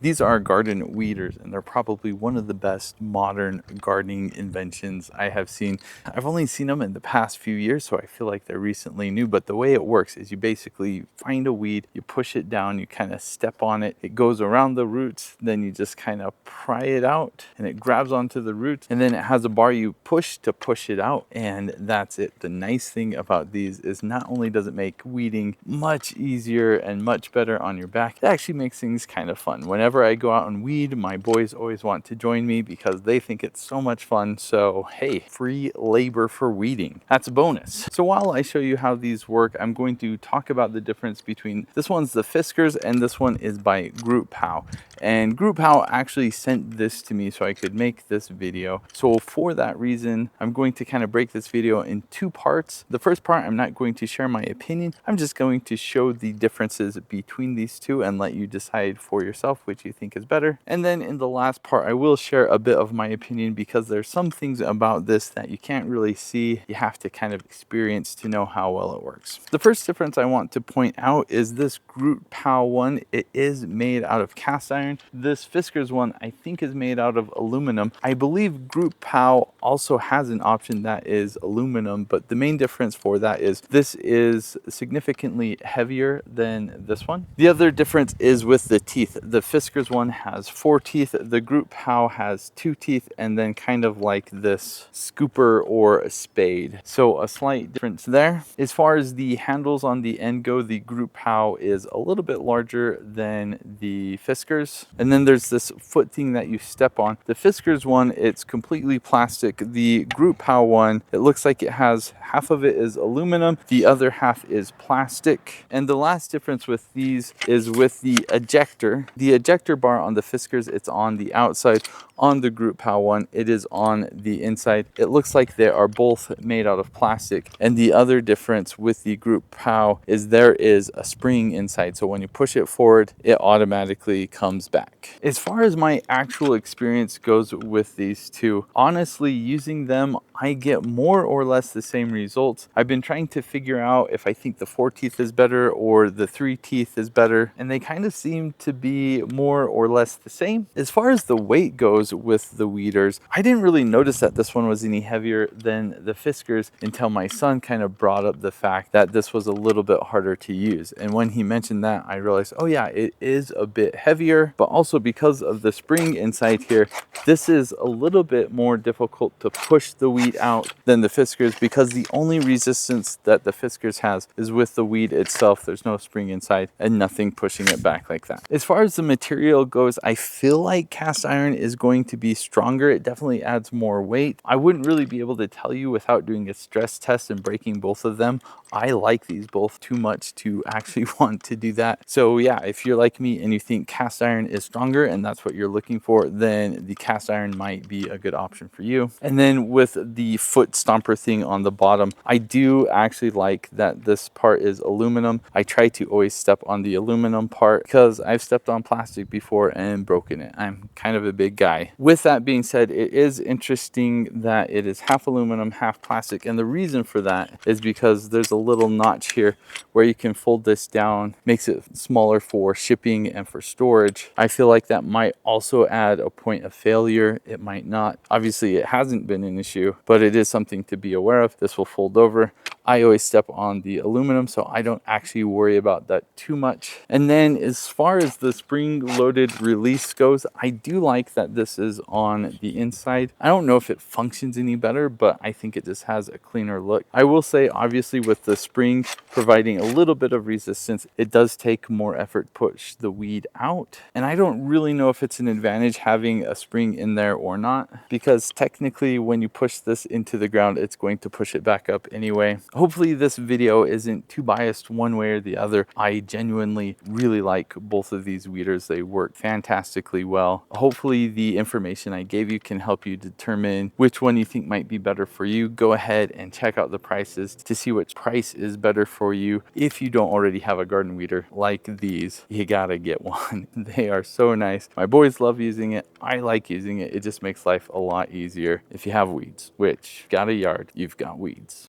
These are garden weeders, and they're probably one of the best modern gardening inventions I have seen. I've only seen them in the past few years, so I feel like they're recently new, but the way it works is you basically find a weed, you push it down, you kind of step on it, it goes around the roots, then you just kind of pry it out, and it grabs onto the roots, and then it has a bar you push to push it out, and that's it. The nice thing about these is not only does it make weeding much easier and much better on your back, it actually makes things kind of fun. Whenever I go out and weed, my boys always want to join me because they think it's so much fun. So hey, free labor for weeding. That's a bonus. So while I show you how these work, I'm going to talk about the difference between this one's the Fiskars and this one is by Grootpow. And Grootpow actually sent this to me so I could make this video. So for that reason, I'm going to kind of break this video in two parts. The first part, I'm not going to share my opinion. I'm just going to show the differences between these two and let you decide for yourself which you think is better. And then in the last part, I will share a bit of my opinion because there's some things about this that you can't really see. You have to kind of experience to know how well it works. The first difference I want to point out is this Grootpow one. It is made out of cast iron. This Fiskars one I think is made out of aluminum. I believe Grootpow also has an option that is aluminum, but the main difference for that is this is significantly heavier than this one. The other difference is with the teeth. The Fiskars one has 4 teeth, the Grootpow has 2 teeth, and then kind of like this scooper or a spade. So a slight difference there. As far as the handles on the end go, the Grootpow is a little bit larger than the Fiskars. And then there's this foot thing that you step on. The Fiskars one, it's completely plastic. The Grootpow one, it looks like it has half of it is aluminum, the other half is plastic. And the last difference with these is with the ejector. The ejector bar on the Fiskars, it's on the outside. On the Grootpow one, it is on the inside. It looks like they are both made out of plastic. And the other difference with the Grootpow is there is a spring inside. So when you push it forward, it automatically comes back. As far as my actual experience goes with these two, honestly, using them, I get more or less the same results. I've been trying to figure out if I think the 4 teeth is better or the 3 teeth is better, and they kind of seem to be more or less the same. As far as the weight goes with the weeders, I didn't really notice that this one was any heavier than the Fiskars until my son kind of brought up the fact that this was a little bit harder to use. And when he mentioned that, I realized, oh yeah, it is a bit heavier, but also because of the spring inside here, this is a little bit more difficult to push the weed out than the Fiskars because the only resistance that the Fiskars has is with the weed itself. There's no spring inside and nothing pushing it back like that. As far as the material goes, I feel like cast iron is going to be stronger. It definitely adds more weight. I wouldn't really be able to tell you without doing a stress test and breaking both of them. I like these both too much to actually want to do that. So yeah, if you're like me and you think cast iron is stronger and that's what you're looking for, then the cast iron might be a good option for you. And then with the foot stomper thing on the bottom, I do actually like that this part is aluminum. I try to always step on the aluminum part because I've stepped on plastic before and broken it. I'm kind of a big guy. With that being said, it is interesting that it is half aluminum, half plastic. And the reason for that is because there's a little notch here where you can fold this down, makes it smaller for shipping and for storage. I feel like that might also add a point of failure. It might not. Obviously, it hasn't been an issue, but it is something to be aware of. This will fold over. I always step on the aluminum, so I don't actually worry about that too much. And then as far as the spring-loaded release goes, I do like that this is on the inside. I don't know if it functions any better, but I think it just has a cleaner look. I will say, obviously, with the spring providing a little bit of resistance, it does take more effort to push the weed out. And I don't really know if it's an advantage having a spring in there or not, because technically when you push this into the ground, it's going to push it back up anyway. Hopefully this video isn't too biased one way or the other. I genuinely really like both of these weeders. They work fantastically well. Hopefully the information I gave you can help you determine which one you think might be better for you. Go ahead and check out the prices to see which price is better for you. If you don't already have a garden weeder like these, you gotta get one. They are so nice. My boys love using it. I like using it. It just makes life a lot easier if you have weeds, which got a yard, you've got weeds.